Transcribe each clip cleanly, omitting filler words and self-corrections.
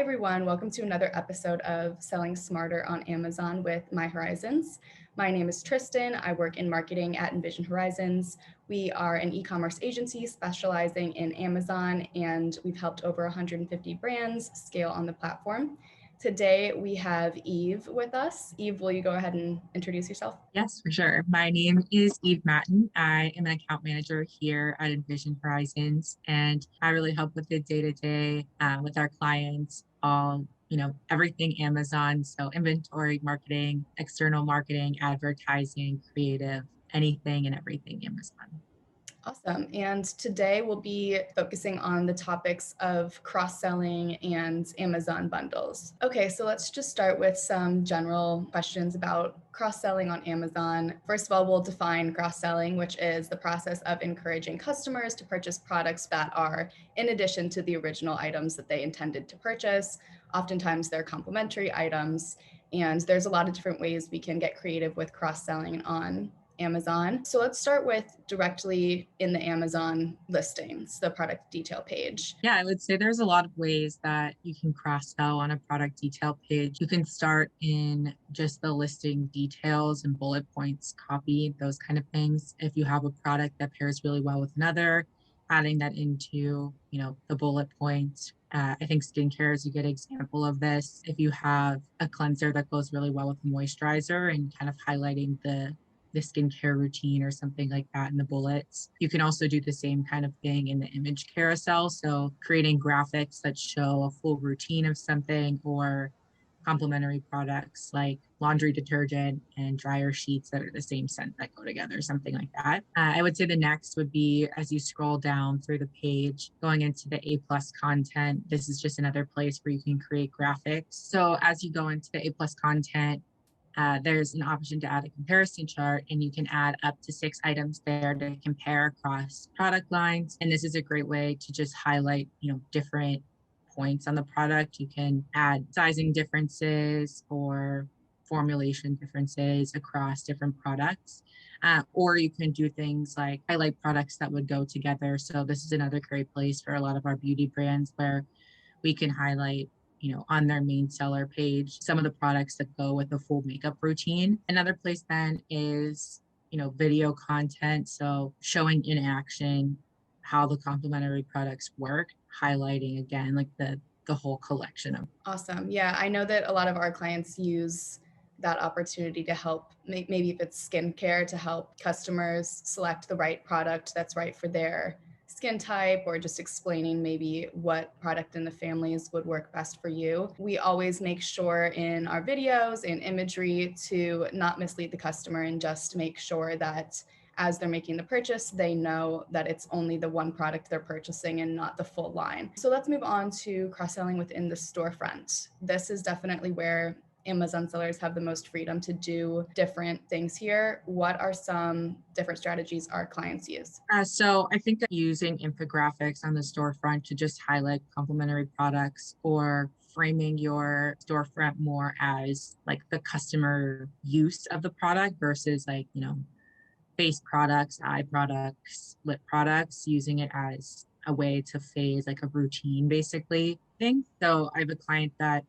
everyone, welcome to another episode of Selling Smarter on Amazon with myHorizons. My name is Tristan. I work in marketing at Envision Horizons. We are an e-commerce agency specializing in Amazon, and we've helped over 150 brands scale on the platform. Today we have Eve with us. Eve, will you go ahead and introduce yourself? Yes, for sure. My name is Eve Matten. I am an account manager here at Envision Horizons, and I really help with the day-to-day with our clients, everything Amazon. So inventory, marketing, external marketing, advertising, creative, anything and everything Amazon. Awesome. And today we'll be focusing on the topics of cross-selling and Amazon bundles. Okay, so let's just start with some general questions about cross-selling on Amazon. First of all, we'll define cross-selling, which is the process of encouraging customers to purchase products that are in addition to the original items that they intended to purchase. Oftentimes they're complementary items, and there's a lot of different ways we can get creative with cross-selling on Amazon. So let's start with directly in the Amazon listings, the product detail page. Yeah, I would say there's a lot of ways that you can cross sell on a product detail page. You can start in just the listing details and bullet points, copy, those kind of things. If you have a product that pairs really well with another, adding that into, the bullet points. I think skincare is a good example of this. If you have a cleanser that goes really well with a moisturizer and kind of highlighting the skincare routine or something like that in the bullets. You can also do the same kind of thing in the image carousel. So creating graphics that show a full routine of something or complementary products like laundry detergent and dryer sheets that are the same scent that go together, something like that. I would say the next would be as you scroll down through the page, going into the A plus content. This is just another place where you can create graphics. So as you go into the A plus content, there's an option to add a comparison chart, and you can add up to 6 items there to compare across product lines. And this is a great way to just highlight, different points on the product. You can add sizing differences or formulation differences across different products. Or you can do things like highlight products that would go together. So this is another great place for a lot of our beauty brands where we can highlight on their main seller page, some of the products that go with a full makeup routine. Another place then is, video content. So showing in action how the complementary products work, highlighting again, like the whole collection of. Awesome. Yeah, I know that a lot of our clients use that opportunity to help, maybe if it's skincare, to help customers select the right product that's right for their skin type, or just explaining maybe what product in the families would work best for you. We always make sure in our videos and imagery to not mislead the customer and just make sure that as they're making the purchase, they know that it's only the one product they're purchasing and not the full line. So let's move on to cross-selling within the storefront. This is definitely where Amazon sellers have the most freedom to do different things here. What are some different strategies our clients use? So I think that using infographics on the storefront to just highlight complementary products or framing your storefront more as like the customer use of the product versus like, face products, eye products, lip products, using it as a way to phase like a routine basically thing. So I have a client that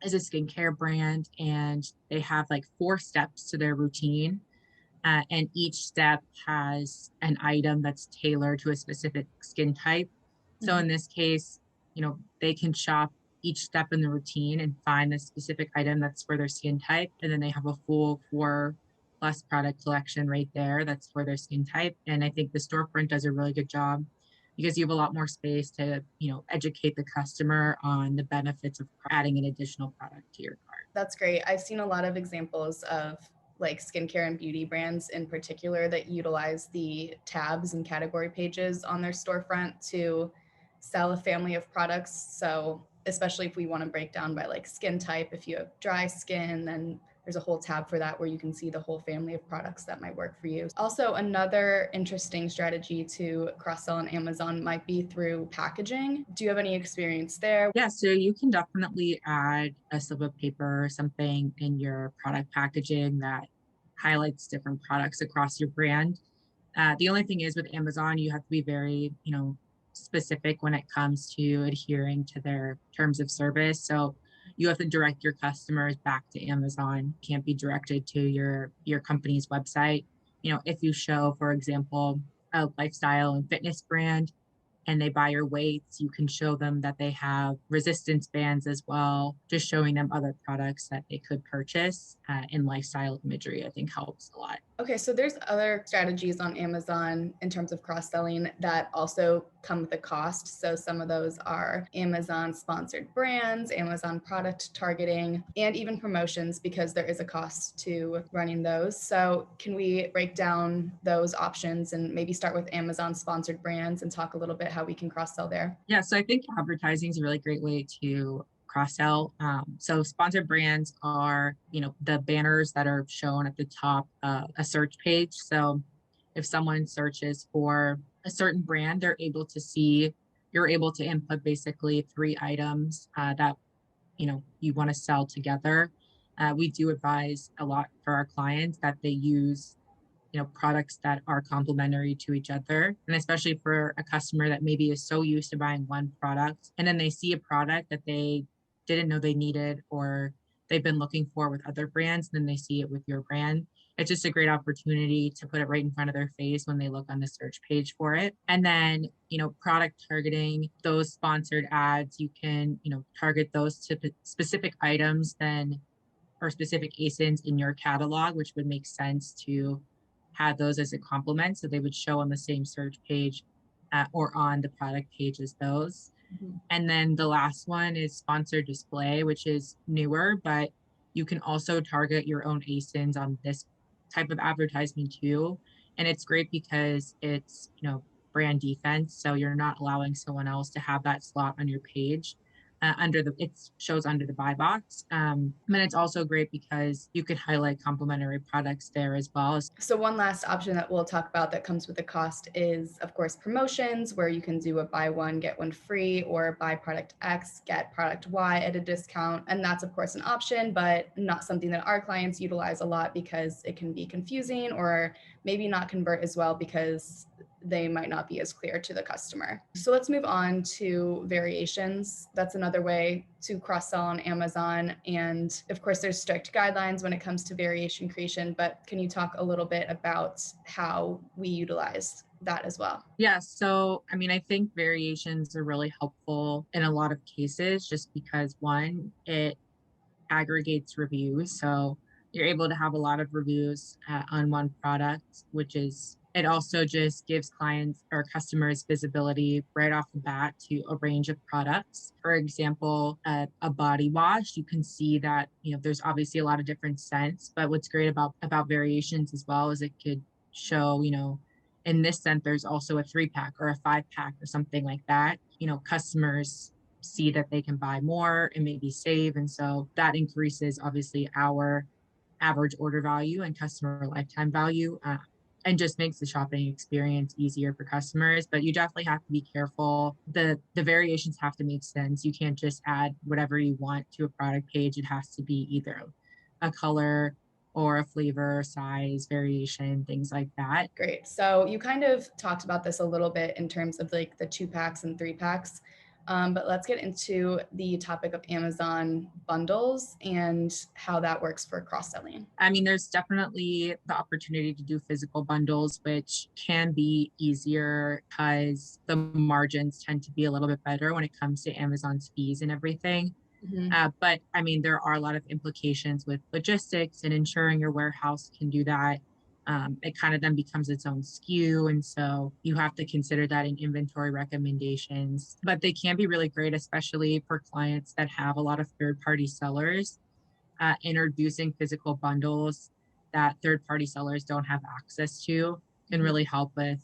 is a skincare brand and they have like 4 steps to their routine. And each step has an item that's tailored to a specific skin type. So in this case, they can shop each step in the routine and find the specific item that's for their skin type. And then they have a full 4+ product collection right there that's for their skin type. And I think the storefront does a really good job because you have a lot more space to, educate the customer on the benefits of adding an additional product to your cart. That's great. I've seen a lot of examples of like skincare and beauty brands in particular that utilize the tabs and category pages on their storefront to sell a family of products. So especially if we want to break down by like skin type, if you have dry skin, then there's a whole tab for that where you can see the whole family of products that might work for you. Also, another interesting strategy to cross-sell on Amazon might be through packaging. Do you have any experience there? Yeah, so you can definitely add a slip of paper or something in your product packaging that highlights different products across your brand. The only thing is with Amazon, you have to be very, specific when it comes to adhering to their terms of service. So you have to direct your customers back to Amazon, can't be directed to your company's website. If you show, for example, a lifestyle and fitness brand, and they buy your weights, you can show them that they have resistance bands as well. Just showing them other products that they could purchase in lifestyle imagery, I think helps a lot. Okay, so there's other strategies on Amazon in terms of cross-selling that also come with a cost. So some of those are Amazon sponsored brands, Amazon product targeting, and even promotions, because there is a cost to running those. So can we break down those options and maybe start with Amazon sponsored brands and talk a little bit how we can cross-sell there? Yeah, so I think advertising is a really great way to cross sell. So sponsored brands are, the banners that are shown at the top of a search page. So if someone searches for a certain brand, you're able to input basically three items that you want to sell together. We do advise a lot for our clients that they use products that are complementary to each other. And especially for a customer that maybe is so used to buying one product and then they see a product that they didn't know they needed or they've been looking for with other brands, and then they see it with your brand. It's just a great opportunity to put it right in front of their face when they look on the search page for it. And then, product targeting, those sponsored ads, you can, target those to specific items then or specific ASINs in your catalog, which would make sense to have those as a complement. So they would show on the same search page or on the product page as those. Mhm. And then the last one is sponsored display, which is newer, but you can also target your own ASINs on this type of advertisement too. And it's great because it's, brand defense. So you're not allowing someone else to have that slot on your page it shows under the buy box. And it's also great because you could highlight complementary products there as well. So one last option that we'll talk about that comes with a cost is, of course, promotions, where you can do a buy one, get one free, or buy product X, get product Y at a discount. And that's, of course, an option, but not something that our clients utilize a lot because it can be confusing or maybe not convert as well because they might not be as clear to the customer. So let's move on to variations. That's another way to cross-sell on Amazon. And of course, there's strict guidelines when it comes to variation creation, but can you talk a little bit about how we utilize that as well? Yeah, so I think variations are really helpful in a lot of cases just because one, it aggregates reviews. So you're able to have a lot of reviews on one product, it also just gives clients or customers visibility right off the bat to a range of products. For example, a body wash, you can see that, there's obviously a lot of different scents, but what's great about variations as well is it could show, in this scent, there's also a 3-pack or a 5-pack or something like that. Customers see that they can buy more and maybe save. And so that increases obviously our average order value and customer lifetime value and just makes the shopping experience easier for customers. But you definitely have to be careful. The variations have to make sense. You can't just add whatever you want to a product page. It has to be either a color or a flavor, size, variation, things like that. Great. So you kind of talked about this a little bit in terms of like the 2-packs and 3-packs. But let's get into the topic of Amazon bundles and how that works for cross-selling. There's definitely the opportunity to do physical bundles, which can be easier because the margins tend to be a little bit better when it comes to Amazon's fees and everything. But there are a lot of implications with logistics and ensuring your warehouse can do that. It kind of then becomes its own SKU. And so you have to consider that in inventory recommendations. But they can be really great, especially for clients that have a lot of third-party sellers. Introducing physical bundles that third-party sellers don't have access to can really help with,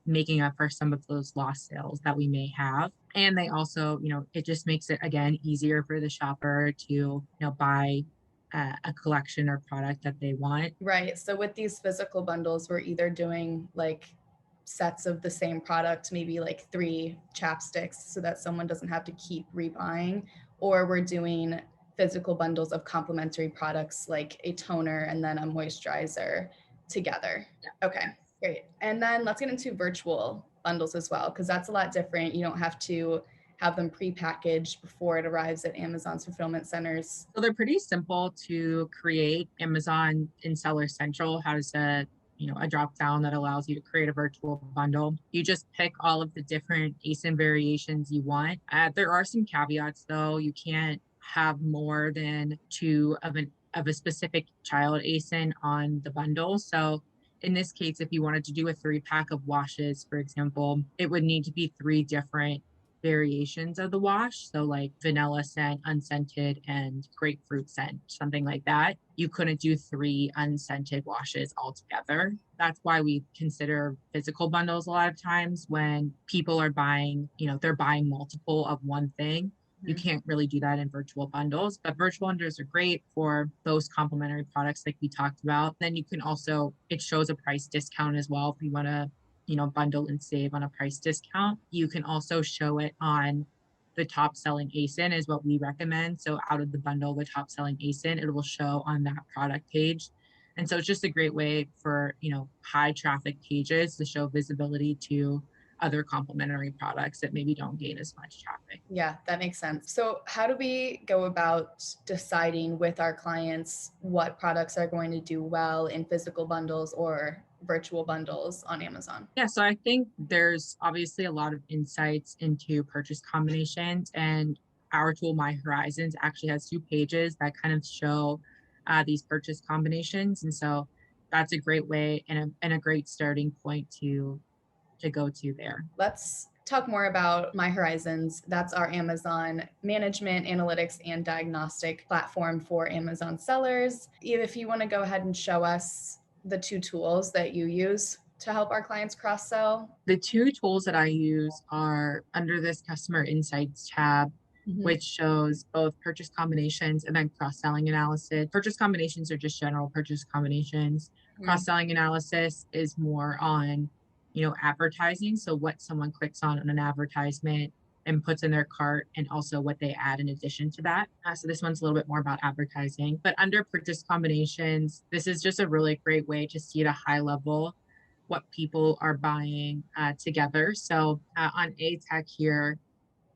making up for some of those lost sales that we may have. And they also, it just makes it, again, easier for the shopper to, buy a collection or product that they want. Right. So with these physical bundles, we're either doing like sets of the same product, maybe like 3 chapsticks so that someone doesn't have to keep rebuying, or we're doing physical bundles of complementary products like a toner and then a moisturizer together. Okay, great. And then let's get into virtual bundles as well? Because that's a lot different. You don't have to have them prepackaged before it arrives at Amazon's fulfillment centers. So they're pretty simple to create. Amazon in Seller Central has a drop down that allows you to create a virtual bundle. You just pick all of the different ASIN variations you want. There are some caveats though. You can't have more than two of a specific child ASIN on the bundle. So in this case, if you wanted to do a 3-pack of washes, for example, it would need to be 3 different variations of the wash. So like vanilla scent, unscented, and grapefruit scent, something like that. You couldn't do 3 unscented washes altogether. That's why we consider physical bundles a lot of times when people are buying, they're buying multiple of one thing. You can't really do that in virtual bundles, but virtual bundles are great for those complementary products like we talked about. Then you can also, it shows a price discount as well if you want to bundle and save on a price discount. You can also show it on the top selling ASIN is what we recommend. So out of the bundle, the top selling ASIN, it will show on that product page. And so it's just a great way for, high traffic pages to show visibility to other complementary products that maybe don't gain as much traffic. Yeah, that makes sense. So how do we go about deciding with our clients what products are going to do well in physical bundles or virtual bundles on Amazon? Yeah, so I think there's obviously a lot of insights into purchase combinations, and our tool, myHorizons, actually has 2 pages that kind of show these purchase combinations. And so that's a great way and a great starting point to go to there. Let's talk more about myHorizons. That's our Amazon management, analytics, and diagnostic platform for Amazon sellers. Eve, if you want to go ahead and show us the 2 tools that you use to help our clients cross sell. The 2 tools that I use are under this customer insights tab, which shows both purchase combinations and then cross-selling analysis. Purchase combinations are just general purchase combinations. Cross-selling analysis is more on, advertising. So what someone clicks on an advertisement and puts in their cart, and also what they add in addition to that. So this one's a little bit more about advertising. But under purchase combinations, this is just a really great way to see at a high level what people are buying together. So on A Tech here,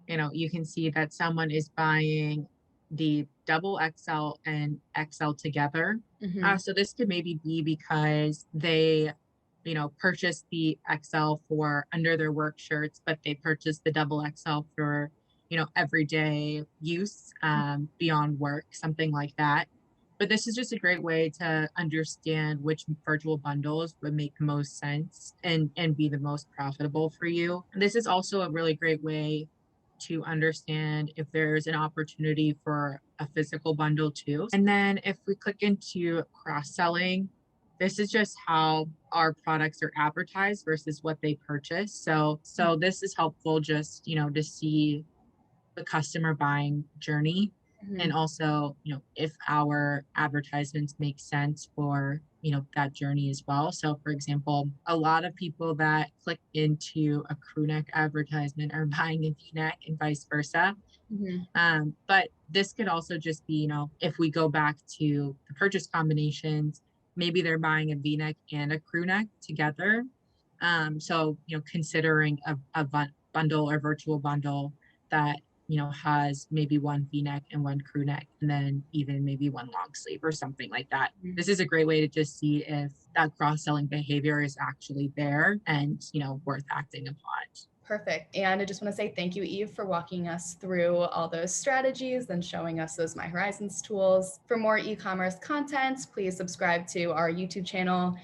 you can see that someone is buying the double XL and XL together. So this could maybe be because they, purchased the XL for under their work shirts, but they purchased the double XL for, everyday use beyond work, something like that. But this is just a great way to understand which virtual bundles would make the most sense and be the most profitable for you. This is also a really great way to understand if there's an opportunity for a physical bundle too. And then if we click into cross-selling, this is just how our products are advertised versus what they purchase. So this is helpful just, to see the customer buying journey. And also, if our advertisements make sense for, that journey as well. So for example, a lot of people that click into a crew neck advertisement are buying a V-neck and vice versa. But this could also just be, if we go back to the purchase combinations, maybe they're buying a V-neck and a crew neck together. So, considering a bundle or virtual bundle that has maybe one V-neck and one crew neck, and then even maybe one long sleeve or something like that. This is a great way to just see if that cross-selling behavior is actually there and, worth acting upon. Perfect. And I just want to say thank you, Eve, for walking us through all those strategies and showing us those myHorizons tools. For more e-commerce content, please subscribe to our YouTube channel.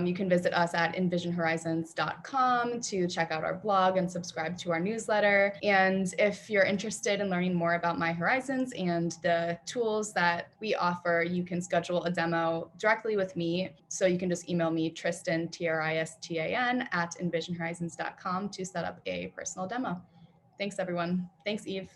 You can visit us at envisionhorizons.com to check out our blog and subscribe to our newsletter. And if you're interested in learning more about myHorizons and the tools that we offer, you can schedule a demo directly with me. So you can just email me, Tristan, Tristan, at envisionhorizons.com to set up a personal demo. Thanks, everyone. Thanks, Eve.